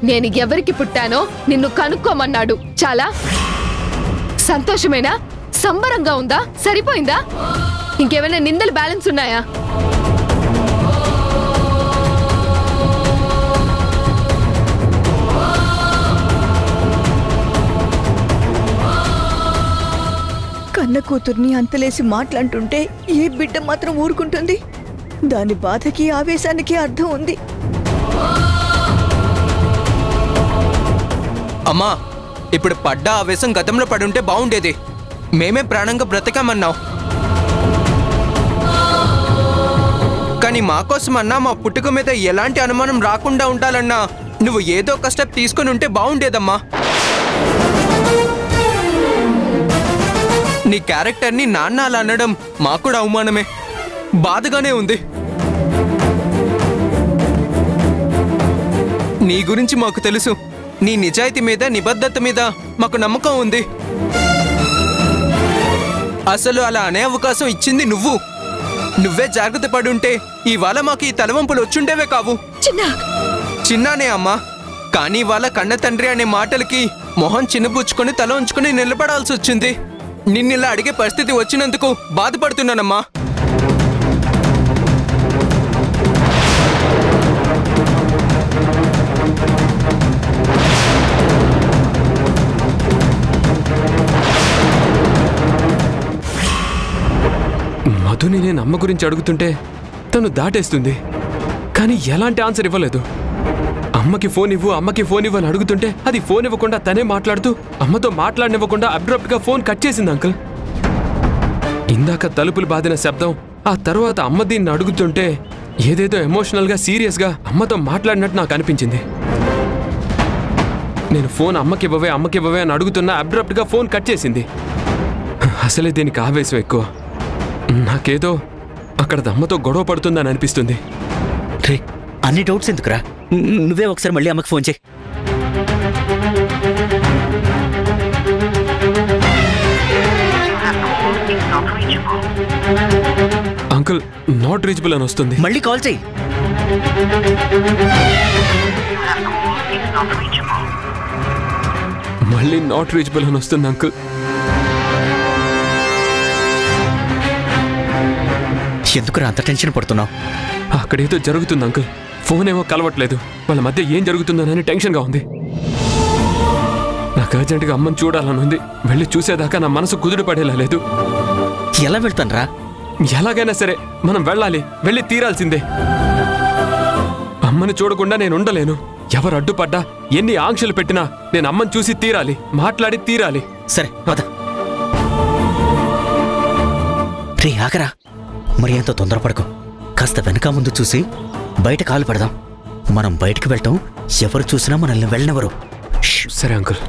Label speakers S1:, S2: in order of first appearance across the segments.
S1: నేను ఎవరికి పుట్టానో నిన్ను కనుక్కోమన్నాడు. చాలా సంతోషమేనా? సంబరంగా ఉందా? సరిపోయిందా? ఇంకేమైనా నిందలు బ్యాలెన్స్ ఉన్నాయా?
S2: కన్న కూతుర్ని అంతలేసి మాట్లాడుతుంటే ఏ బిడ్డ మాత్రం ఊరుకుంటుంది? దాని బాధకి ఆవేశానికి అర్థం ఉంది.
S3: అమ్మా, ఇప్పుడు పడ్డ ఆవేశం గతంలో పడుంటే బాగుండేది. మేమే ప్రాణంగా బ్రతకామన్నావు, కానీ మాకోసమన్నా మా పుట్టుక మీద ఎలాంటి అనుమానం రాకుండా ఉండాలన్నా నువ్వు ఏదో ఒక స్టెప్ తీసుకుని ఉంటే బాగుండేదమ్మా. నీ క్యారెక్టర్ని నాన్న అలా అనడం మాకు కూడా అవమానమే, బాధగానే ఉంది. నీ గురించి మాకు తెలుసు. నీ నిజాయితీ మీద, నిబద్ధత మీద మాకు నమ్మకం ఉంది. అసలు అలా అనే అవకాశం ఇచ్చింది నువ్వు. నువ్వే జాగ్రత్త పడుంటే ఇవాళ మాకు ఈ తలవంపులు వచ్చుండేవే కావు. చిన్నానే అమ్మా, కానీ వాళ్ళ కన్న తండ్రి అనే మాటలకి మొహం చిన్నపుచ్చుకొని తల ఉంచుకొని నిలబడాల్సి వచ్చింది. నిన్నిలా అడిగే పరిస్థితి వచ్చినందుకు బాధపడుతున్నానమ్మా.
S4: మధుని నేను అమ్మ గురించి అడుగుతుంటే తను దాటేస్తుంది, కానీ ఎలాంటి ఆన్సర్ ఇవ్వలేదు. అమ్మకి ఫోన్ ఇవ్వు, అమ్మకి ఫోన్ ఇవ్వు అని అడుగుతుంటే అది ఫోన్ ఇవ్వకుండా తనే మాట్లాడుతూ అమ్మతో మాట్లాడనివ్వకుండా అబ్రప్ట్గా ఫోన్ కట్ చేసింది అంకుల్. ఇందాక తలుపులు బాదిన శబ్దం, ఆ తర్వాత అమ్మ దీన్ని అడుగుతుంటే ఏదేదో ఎమోషనల్గా సీరియస్గా అమ్మతో మాట్లాడినట్టు నాకు అనిపించింది. నేను ఫోన్ అమ్మకివ్వవే అమ్మకివ్వవే అని అడుగుతున్నా అబ్రప్ట్గా ఫోన్ కట్ చేసింది. అసలే దీనికి ఆవేశం ఎక్కువ. నాకేదో అక్కడ అమ్మతో గొడవ పడుతుందని అనిపిస్తుంది.
S5: రే, అన్ని డౌట్స్ ఎందుకురా? నువ్వే ఒకసారి మళ్ళీ అమ్మకి ఫోన్ చేయి.
S4: అంకుల్, నాట్ రీచబుల్ అని వస్తుంది.
S5: మళ్ళీ కాల్ చేయి.
S4: మళ్ళీ నాట్ రీచబుల్ అని వస్తుంది అంకుల్.
S5: ఎందుకురా అంత టెన్షన్ పడుతున్నావు?
S4: అక్కడేదో జరుగుతుంది అంకుల్. ఫోన్ ఏమో కలవట్లేదు. వాళ్ళ మధ్య ఏం జరుగుతుందోనని టెన్షన్గా ఉంది. నాకు అర్జెంటుగా అమ్మని చూడాలని ఉంది. వెళ్ళి చూసేదాకా నా మనసు కుదురు పడేలా లేదు.
S5: ఎలా వెళ్తానరా?
S4: ఎలాగైనా సరే మనం వెళ్ళాలి, వెళ్ళి తీరాల్సిందే. అమ్మని చూడకుండా నేను ఉండలేను. ఎవరు అడ్డుపడ్డా, ఎన్ని ఆంక్షలు పెట్టినా నేను అమ్మని చూసి తీరాలి, మాట్లాడి తీరాలి.
S5: సరే పద. రే ఆగరా, మరి ఎంతో తొందరపడకు. కాస్త వెనక ముందు చూసి బయట కాలు పెడదాం. మనం బయటకు వెళ్తాం, ఎవరు చూసినా మనల్ని వెళ్ళనివ్వరు.
S4: సరే అంకుల్.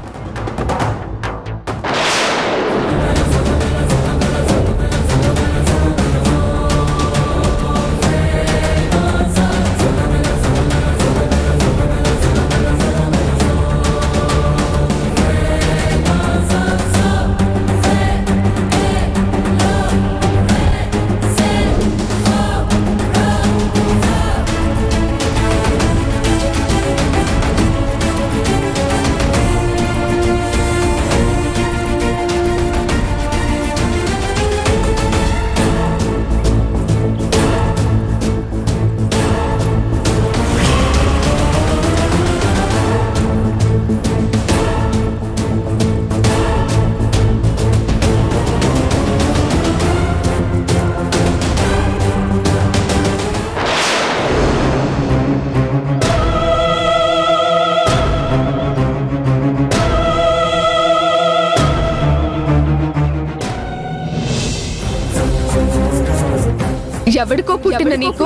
S1: ఎవడికో పుట్టిన నీకు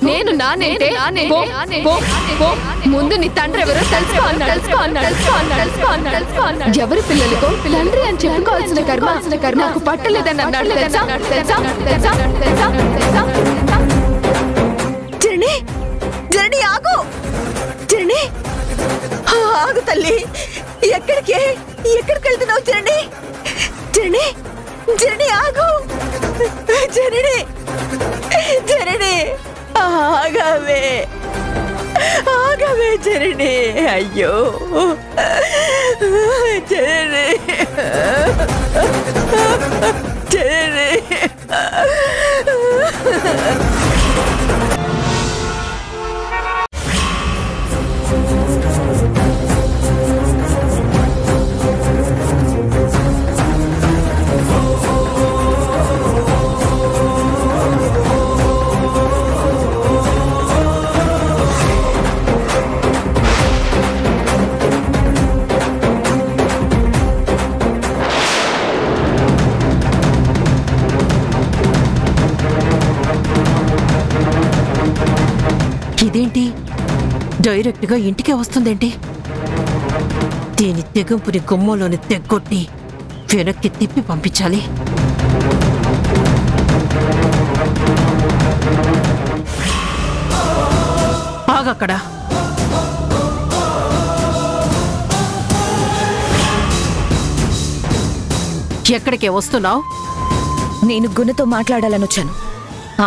S1: నేను నానేంటే ముందు నీ తండ్రి ఎవరో తెలుసుకో అన్నాడు. ఎవరి పిల్లలకో తండ్రి అని చెప్పుకోవాల్సిన కర్మ నాకు పట్టలేదని అన్నాడు.
S2: జరణి, జరణి ఆగు. జరణి ఆగు తల్లి. ఎక్కడికి వెళ్తున్నావు జరణి? జరణి, జరణి ఆగు. జరణి, జరణి ఆగవే. ఆగవే జనని. అయ్యో జనని, జనని.
S6: ఇదేంటి డైరెక్ట్గా ఇంటికే వస్తుందేంటి? దీని తెగింపుని గుమ్మంలోని తెగ్గొట్టి వెనక్కి తిప్పి పంపించాలి. ఆగక్కడ. ఎక్కడికే వస్తున్నావు?
S2: నేను గుణతో మాట్లాడాలని వచ్చాను.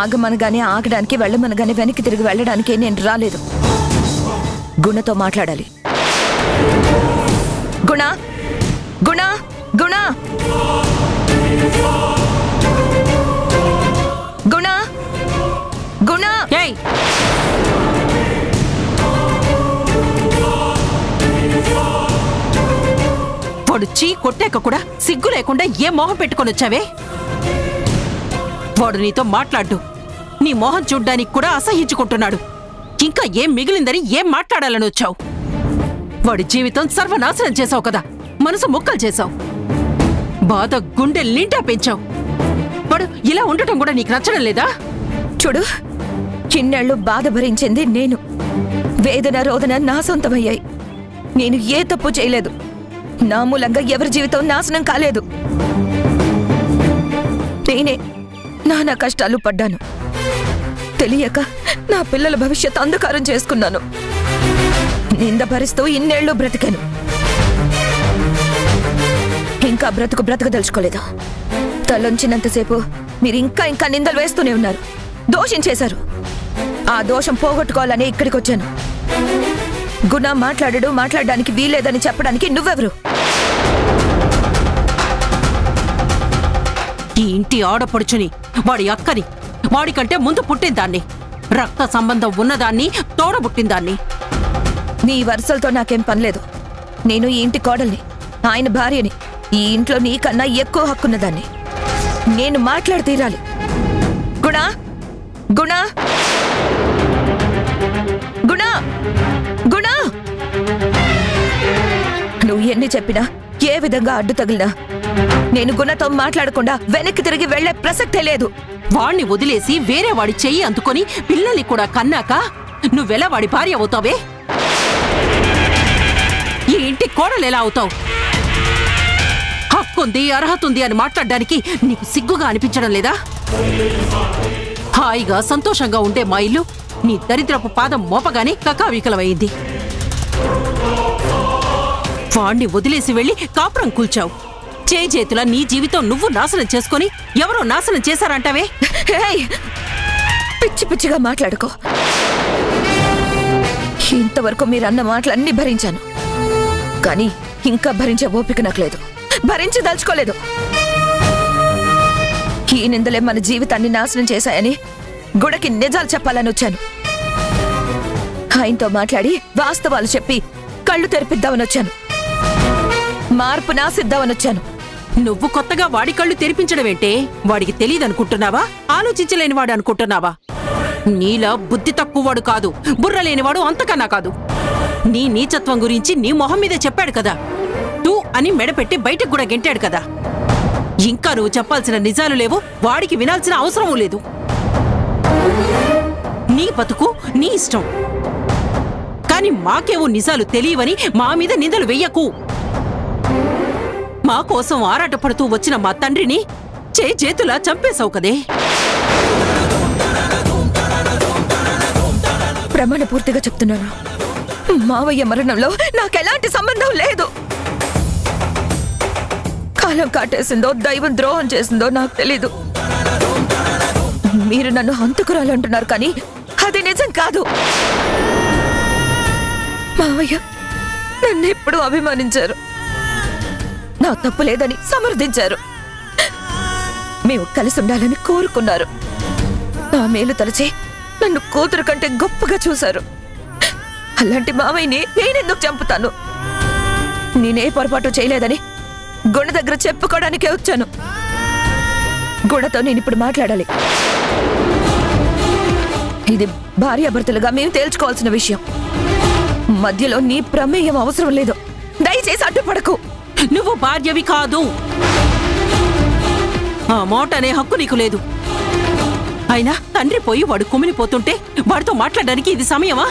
S2: ఆగమనగానే ఆగడానికి, వెళ్ళమనగానే వెనక్కి తిరిగి వెళ్ళడానికి నేను రాలేదు. గుణతో మాట్లాడాలి. గుణ, గుణ, గుణ, గుణ, గుణ.
S6: ఏయ్, వాడు చీ కొట్టాక కూడా సిగ్గు లేకుండా ఏ మోహం పెట్టుకొని వచ్చావే? వాడు నీతో మాట్లాడు. నీ మోహం చూడ్డానికి కూడా అసహించుకుంటున్నాడు. ఇంకా ఏం మిగిలిందని ఏం మాట్లాడాలని వచ్చావు? వాడి జీవితం సర్వనాశనం చేశావు కదా, మనసు ముక్కలు చేశావు, బాధ గుండె నిండా పెంచావు. వాడు ఇలా ఉండటం కూడా నీకు నచ్చడం లేదా?
S2: చూడు, చిన్నేళ్లు బాధ భరించింది నేను. వేదన రోదన నా సొంతమయ్యాయి. నేను ఏ తప్పు చేయలేదు. నా మూలంగా ఎవరి జీవితం నాశనం కాలేదు. నేనే నానా కష్టాలు పడ్డాను. తెలియక నా పిల్లల భవిష్యత్ అంధకారం చేసుకున్నాను. నింద భరిస్తూ ఇన్నేళ్లు బ్రతికాను. ఇంకా బ్రతకదలుచుకోలేదు. తలొంచినంతసేపు మీరు ఇంకా ఇంకా నిందలు వేస్తూనే ఉన్నారు, దోషించేశారు. ఆ దోషం పోగొట్టుకోవాలని ఇక్కడికి వచ్చాను. గుణ మాట్లాడడానికి వీలేదని చెప్పడానికి నువ్వెవరు?
S6: ఈ ఇంటి ఆడపడుచుని, వాడి అక్కని, వాడికంటే ముందు పుట్టిందాన్ని, రక్త సంబంధం ఉన్నదాన్ని, తోడబుట్టిందాన్ని.
S2: నీ వరుసలతో నాకేం పనిలేదు. నేను ఈ ఇంటి కోడల్ని, ఆయన భార్యని. ఈ ఇంట్లో నీకన్నా ఎక్కువ హక్కున్నదాన్ని. నేను మాట్లాడి తీరాలి. గుణ, గుణ, గుణ, గుణ. నువ్వు ఎన్ని చెప్పినా, ఏ విధంగా అడ్డు తగిలినా నేను గుణతో మాట్లాడకుండా వెనక్కి తిరిగి వెళ్లే ప్రసక్తే లేదు.
S6: వాణ్ణి వదిలేసి వేరే వాడి చెయ్యి అందుకొని పిల్లల్ని కూడా కన్నాక నువ్వెలా వాడి భార్య అవుతావే? ఈ ఇంటి కోడలు ఎలా అవుతావు? హక్కుంది, అర్హతుంది అని మాట్లాడడానికి నీకు సిగ్గుగా అనిపించడం లేదా? హాయిగా సంతోషంగా ఉండే మా ఇల్లు నీ దరిద్రపు పాదం మోపగానే కకావికలమైంది. వాణ్ణి వదిలేసి వెళ్లి కాపురం కూల్చావు. చేతుల నీ జీవితం నువ్వు నాశనం చేసుకొని ఎవరో నాశనం చేశారంటావే?
S2: పిచ్చి పిచ్చిగా మాట్లాడుకో. ఇంతవరకు మీరన్న మాటలన్నీ భరించాను, కానీ ఇంకా భరించే ఓపిక నాకు లేదు. భరించదలుచుకోలేదు. ఈ నిందలే మన జీవితాన్ని నాశనం చేశాయని గుడకి నిజాలు చెప్పాలని వచ్చాను. ఆయనతో మాట్లాడి వాస్తవాలు చెప్పి కళ్ళు తెరిపిద్దామని వచ్చాను. మార్పు నాసిద్దామని వచ్చాను.
S6: నువ్వు కొత్తగా వాడి కళ్ళు తెరిపించడమేంటే? వాడికి తెలియదనుకుంటున్నావా? ఆలోచించలేని వాడు అనుకుంటున్నావా? నీలా బుద్ధి తక్కువవాడు కాదు, బుర్ర లేనివాడు అంతకన్నా కాదు. నీ నీచత్వం గురించి నీ మొహం మీదే చెప్పాడు కదా. టూ అని మెడపెట్టి బయటకు కూడా గెంటాడు కదా. ఇంకా నువ్వు చెప్పాల్సిన నిజాలు లేవు, వాడికి వినాల్సిన అవసరమూ లేదు. నీ బతుకు నీ ఇష్టం, కానీ మాకేవో నిజాలు తెలియవని మా మీద నిందలు వెయ్యకు. మా కోసం ఆరాటపడుతూ వచ్చిన మా తండ్రిని చేతులా చంపేశావు కదే.
S2: ప్రమాణ పూర్తిగా చెప్తున్నాను, మావయ్య మరణంలో నాకెలాంటి సంబంధం లేదు. కాలం కాటేసిందో దైవం ద్రోహం చేసిందో నాకు తెలీదు. మీరు నన్ను హంతకురాలంటున్నారు, కానీ అది నిజం కాదు. మావయ్య నన్నెప్పుడు అభిమానించారు, నా తప్పు లేదని సమర్థించారు. మేము కలిసి ఉండాలని కోరుకున్నారు. నా మేలు తలచి నన్ను కూతురు కంటే గొప్పగా చూశారు. అలాంటి మావయ్యని నేనెందుకు చంపుతాను? నేనే పొరపాటు చేయలేదని గుణ దగ్గర చెప్పుకోవడానికే వచ్చాను. గుణతో నేనిప్పుడు మాట్లాడాలి. ఇది భార్యాభర్తలుగా మేము తేల్చుకోవాల్సిన విషయం. మధ్యలో నీ ప్రమేయం అవసరం లేదు. దయచేసి అడ్డుపడకు.
S6: నువ్వు భార్యవి కాదు. ఆ మాట అనే హక్కు నీకు లేదు. అయినా తండ్రి పోయి వాడు కుమిలిపోతుంటే వాడితో మాట్లాడడానికి ఇది సమయమా?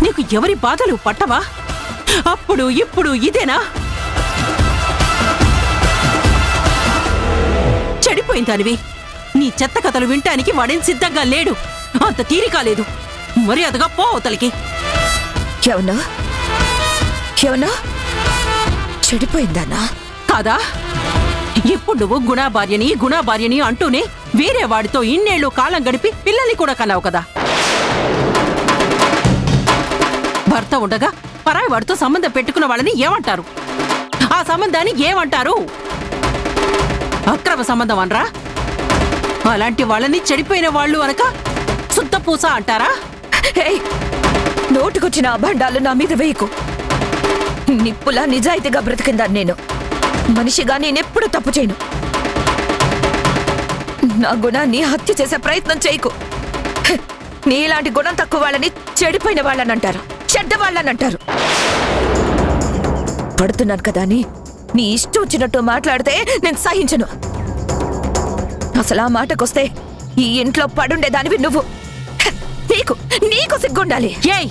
S6: నీకు ఎవరి బాధలు పట్టవా? అప్పుడు ఇప్పుడు ఇదేనా? చెడిపోయిందానివి. నీ చెత్త కథలు వినటానికి వాడేం సిద్ధంగా లేడు. అంత తీరిక లేదు. మర్యాదగా పో అవతలికి.
S2: ఏమన్నా ఏమన్నా చెడిపోయిందానా?
S6: కాదా? ఇప్పుడు నువ్వు గుణాభార్యని అంటూనే వేరే వాడితో ఇన్నేళ్లు కాలం గడిపి పిల్లల్ని కూడా కన్నావు కదా. భర్త ఉండగా పరాయి వాడితో సంబంధం పెట్టుకున్న వాళ్ళని ఏమంటారు? ఆ సంబంధాన్ని ఏమంటారు? అక్రమ సంబంధం అనరా? అలాంటి వాళ్ళని చెడిపోయిన వాళ్ళు అనక శుద్ధపూస అంటారా?
S2: నోటికొచ్చిన అభండాలు నా మీద వేయకు. నిప్పులా నిజాయితీగా బ్రతికిందాను నేను. మనిషిగా నేనెప్పుడు తప్పు చేయను. నా గుణాన్ని హత్య చేసే ప్రయత్నం చేయకు. నీలాంటి గుణం తక్కువ వాళ్ళని చెడిపోయిన వాళ్ళనంటారు, చెడ్డవాళ్ళనంటారు. పడుతున్నాను కదా అని నీ ఇష్టం వచ్చినట్టు మాట్లాడితే నేను సహించను. అసలు ఆ మాటకొస్తే ఈ ఇంట్లో పడుండేదానివి నువ్వు. నీకు సిగ్గుండాలి.
S6: ఏయ్,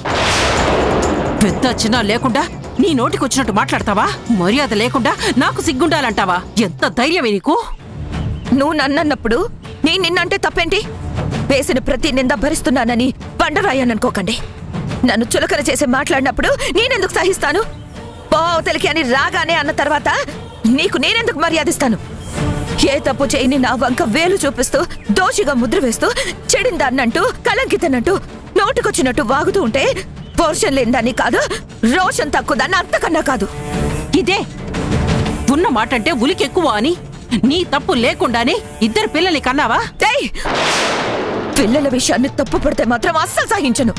S6: పెద్ద చిన్న లేకుండా నీ నోటికొచ్చినట్టు మాట్లాడతావా? మర్యాద లేకుండా నాకు సిగ్గుండాలంటావా? ఎంత ధైర్యమే నీకు?
S2: నువ్వు నన్నన్నప్పుడు నేను నిన్నంటే తప్పేంటి? వేసిన ప్రతి నింద భరిస్తున్నానని బండరాయననుకోకండి. నన్ను చులకన చేసి మాట్లాడినప్పుడు నేనెందుకు సహిస్తాను? పోతలికి అని రాగానే అన్న తర్వాత నీకు నేనెందుకు మర్యాదిస్తాను? ఏ తప్పు చేయని నా వంక వేలు చూపిస్తూ దోషిగా ముద్ర వేస్తూ చెడిందాన్నంటూ కలంకితనంటూ నోటుకొచ్చినట్టు వాగుతూ ఉంటే పోర్షన్ లేనిదాన్ని కాదు, రోషన్ తక్కువదాన్ని అంతకన్నా కాదు.
S6: ఇదే ఉన్న మాట అంటే ఉలికెక్కువ అని నీ తప్పు లేకుండానే ఇద్దరు పిల్లల్ని కన్నావా?
S2: పిల్లల విషయాన్ని తప్పు పడితే మాత్రం అస్సలు సహించను.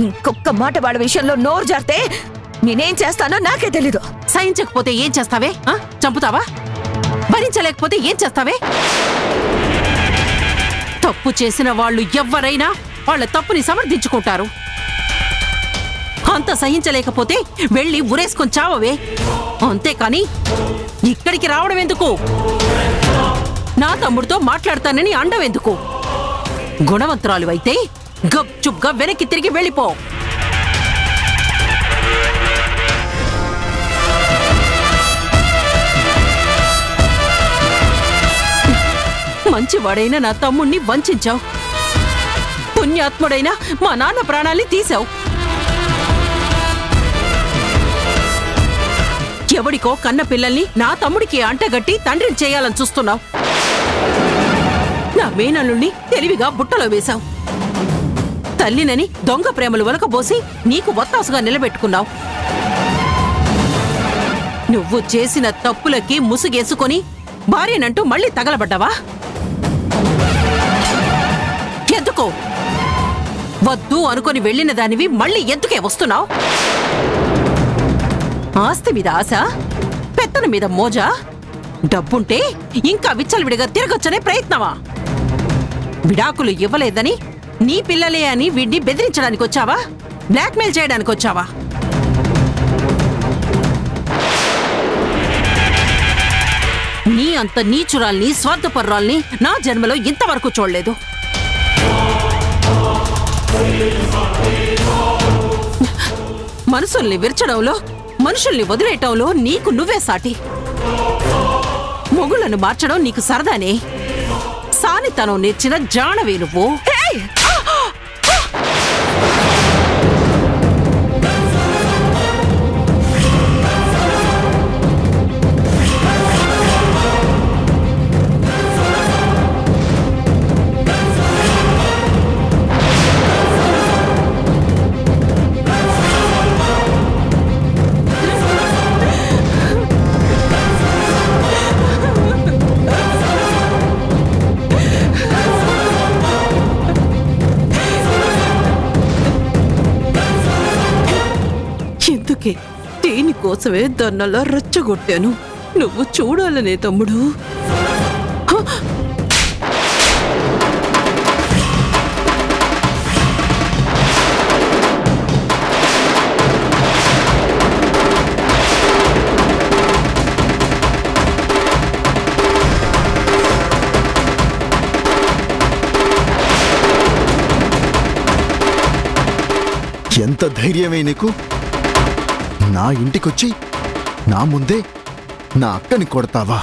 S2: ఇంకొక మాట వాళ్ళ విషయంలో నోరు జారితే నేనేం చేస్తానో నాకే తెలీదు.
S6: సహించకపోతే ఏం చేస్తావే? చంపుతావా? భరించలేకపోతే ఏం చేస్తావే? తప్పు చేసిన వాళ్ళు ఎవ్వరైనా వాళ్ళ తప్పుని సమర్థించుకుంటారు. అంత సహించలేకపోతే వెళ్ళి ఉరేసుకొని చావవే. అంతేకాని ఇక్కడికి రావడం ఎందుకు? నా తమ్ముడితో మాట్లాడతానని అండం ఎందుకు? గుణవంతురాలు అయితే గప్చుప్గా వెనక్కి తిరిగి వెళ్ళిపో. మంచివాడైన నా తమ్ముణ్ణి వంచావు. పుణ్యాత్ముడైన మా నాన్న ప్రాణాల్ని తీశావు. ఎవడికో కన్న పిల్లల్ని నా తమ్ముడికి అంటగట్టి తండ్రిని చేయాలని చూస్తున్నావు. నా మేనల్లుణ్ణి తెలివిగా బుట్టలో వేశావు. తల్లినని దొంగ ప్రేమలు వలకబోసి నీకు వత్తాసుగా నిలబెట్టుకున్నావు. నువ్వు చేసిన తప్పులకి ముసుగేసుకొని భార్యనంటూ మళ్ళీ తగలబడ్డావా? ఎందుకో? వద్దు అనుకొని వెళ్ళిన దానివి మళ్ళీ ఎందుకే వస్తున్నావు? ఆస్తి మీద ఆశ, పెత్తన మీద మోజా, డబ్బుంటే ఇంకా విచ్చలవిడిగా తిరగొచ్చనే ప్రయత్నమా? విడాకులు ఇవ్వలేదని నీ పిల్లలే అని వీడిని బెదిరించడానికి వచ్చావా? బ్లాక్మెయిల్ చేయడానికి వచ్చావా? నీ అంత నీచురాల్ని, స్వార్థపర్రాల్ని నా జన్మలో ఇంతవరకు చూడలేదు. మనసుల్ని విరచడంలో, మనుషుల్ని వదిలేయటంలో నీకు నువ్వే సాటి. మొగుళ్లను మార్చడం నీకు సరదానే. సానితనం నేర్చిన జానవే నువ్వు. అందుకే దీనికోసమే దాన్నలా రెచ్చగొట్టాను. నువ్వు చూడాలనే తమ్ముడు.
S7: ఎంత ధైర్యమే నీకు? నా ఇంటికొచ్చి నా ముందే నా అక్కని కొడతావా?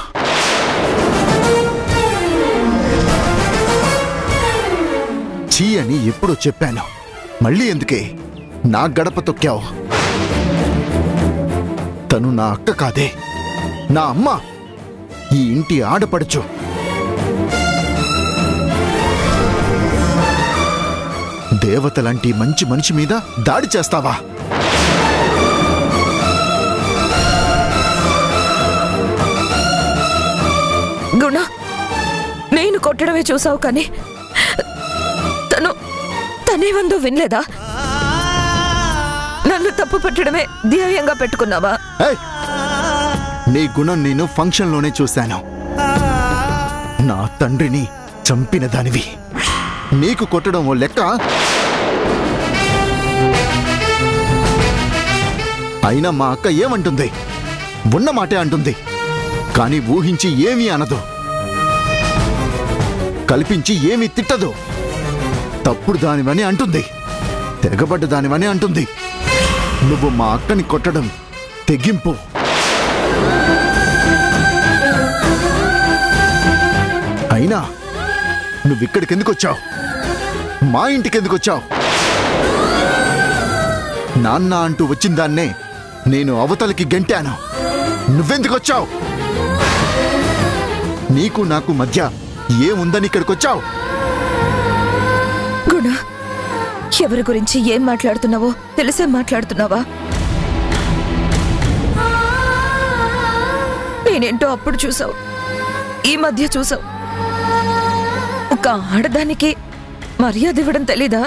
S7: చీ అని ఎప్పుడో చెప్పాను, మళ్ళీ ఎందుకే నా గడప తొక్కావు? తను నా అక్క కాదే, నా అమ్మ, ఈ ఇంటి ఆడపడుచు. దేవతలాంటి మంచి మనిషి మీద దాడి చేస్తావా?
S2: గుణ, నేను కొట్టడమే చూసావు కానీ తనేమందో వినలేదా? నన్ను తప్పు పట్టడమే ధ్యేయంగా పెట్టుకున్నావా?
S7: నీ గుణం నేను ఫంక్షన్లోనే చూశాను. నా తండ్రిని చంపిన దానివి నీకు కొట్టడం ఓ లెక్క? అయినా మా అక్క ఏమంటుంది? ఉన్న మాటే అంటుంది, కానీ ఊహించి ఏమీ అనదు, కల్పించి ఏమీ తిట్టదు. తప్పుడు దానివని అంటుంది, తెగబడ్డ దానివని అంటుంది. నువ్వు మా అక్కని కొట్టడం తెగింపు. అయినా నువ్విక్కడికెందుకొచ్చావు? మా ఇంటికెందుకొచ్చావు? నాన్న అంటూ వచ్చిందాన్నే నేను అవతలికి గెంటాను. నువ్వెందుకొచ్చావు? నీకు నాకు మధ్య ఏముందని ఇక్కడికొచ్చావు?
S2: గుణ, ఎవరి గురించి ఏం మాట్లాడుతున్నావో తెలిసే మాట్లాడుతున్నావా? నేనేంటో అప్పుడు చూసావు, ఈ మధ్య చూసావు. ఒక ఆడదానికి మర్యాద ఇవ్వడం తెలీదా?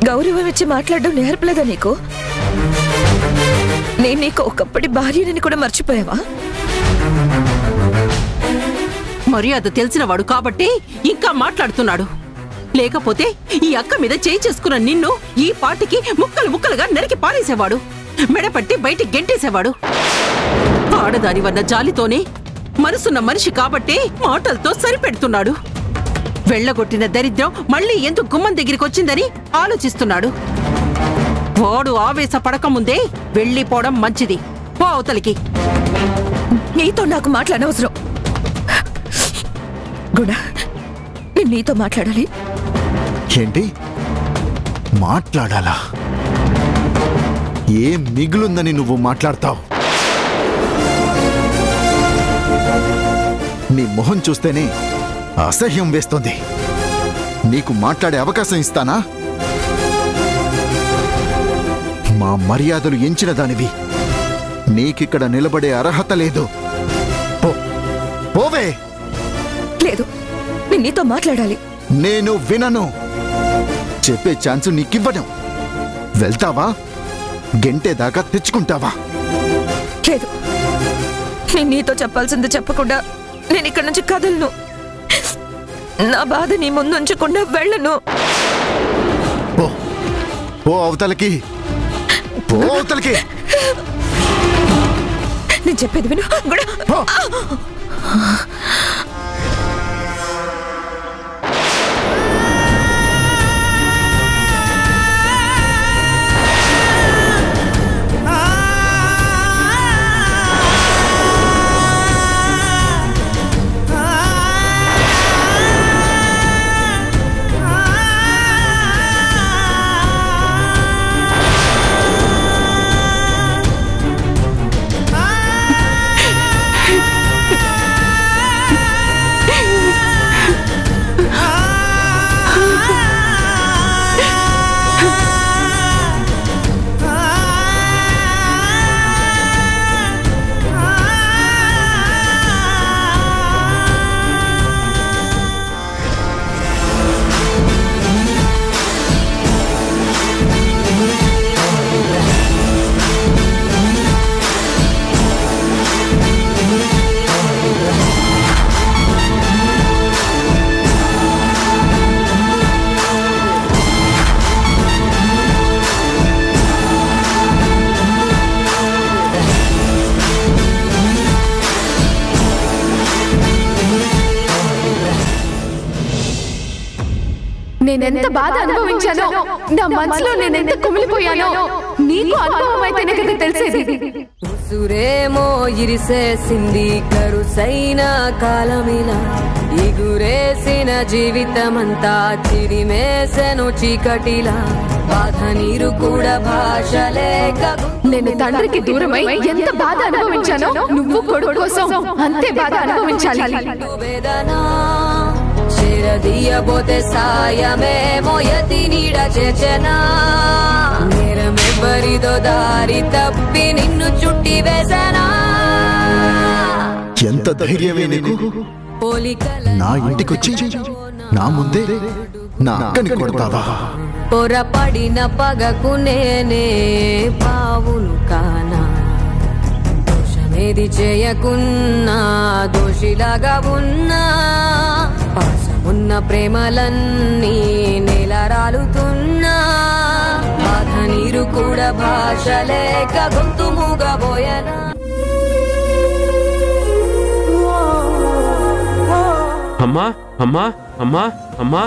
S2: గౌరవం ఇచ్చి మాట్లాడడం నేర్పలేదా నీకు? నేను నీకు ఒకప్పటి భార్యని కూడా మర్చిపోయావా?
S6: మర్యాద తెలిసినవాడు కాబట్టి ఇంకా మాట్లాడుతున్నాడు. లేకపోతే ఈ అక్క మీద చేయి చేసుకున్న నిన్ను ఈ పాటికి ముక్కలు ముక్కలుగా నరికి పారేసేవాడు, మెడపట్టి బయటికి గెంటేసేవాడు. ఆడదాని వన్న జాలితోనే మనసున్న మనిషి కాబట్టే మాటలతో సరిపెడుతున్నాడు. వెళ్లగొట్టిన దరిద్రం మళ్ళీ ఎందుకు గుమ్మం దగ్గరికి వచ్చిందని ఆలోచిస్తున్నాడు. వాడు ఆవేశపడకముందే వెళ్ళిపోవడం మంచిది. పో అవతలికి.
S2: నీతో నాకు మాట్లాడనవసరం. గుణ, నేను నీతో మాట్లాడాలి.
S7: ఏంటి మాట్లాడాలా? ఏం మిగులుందని నువ్వు మాట్లాడతావు? నీ మొహం చూస్తేనే అసహ్యం వేస్తోంది. నీకు మాట్లాడే అవకాశం ఇస్తానా? మా మర్యాదలు ఎంచిన దానివి, నీకిక్కడ నిలబడే అర్హత లేదు. పోవే.
S2: లేదు, నేను నీతో మాట్లాడాలి.
S7: నేను వినను. చెప్పే ఛాన్సు నీకివ్వను. వెళ్తావా? గంటేదాకా తెచ్చుకుంటావా?
S2: లేదు, నేను నీతో చెప్పాల్సింది చెప్పకుండా నేను ఇక్కడి నుంచి కదలను. నా బాధ నీ ముందుంచకుండా వెళ్ళను.
S7: ఓ అవతలకి, ఓ అవతలకి.
S2: నేను చెప్పేది విను.
S1: నేనెంత బాధ అనుభవించానో, నా మనసులో నేనెంత కుమిలిపోయానో నీకు అనుభవం అయితేనే కదా తెలిసేది.
S8: ఉసురేమో ఇరిసేసింది కరుసైన కాలమిలా, ఎగురేసిన జీవితమంతా చిరిమేసెను చీకటిలా, బాధ నీరు కూడా భాష లేక.
S1: నేను తండ్రికి దూరమై ఎంత బాధ అనుభవించానో నువ్వు కొడుకు కోసం అంతే బాధ అనుభవించాలి.
S8: వేదనా చేరదీయబోతే సాయమేమో యతి నీడ చేచెనా, నేరమెవ్వరిదో దారి తప్పి నిన్ను చుట్టి వేసనా.
S7: ఎంత ధైర్యమే నీకు! నా ఇంటికొచ్చి నా ముందే నా అక్కని కొడతావా?
S8: పొరపడిన పగకు నేనే పావును కానా, దోషమేది చేయకున్నా దోషిలాగా ఉన్నా, పాసమున్న ప్రేమలన్నీ నెలరాలుతున్నా, బాధ నీరు కూడా భాష లేక గొంతు మూగబోయనా.
S4: అమ్మా అమ్మా అమ్మా అమ్మా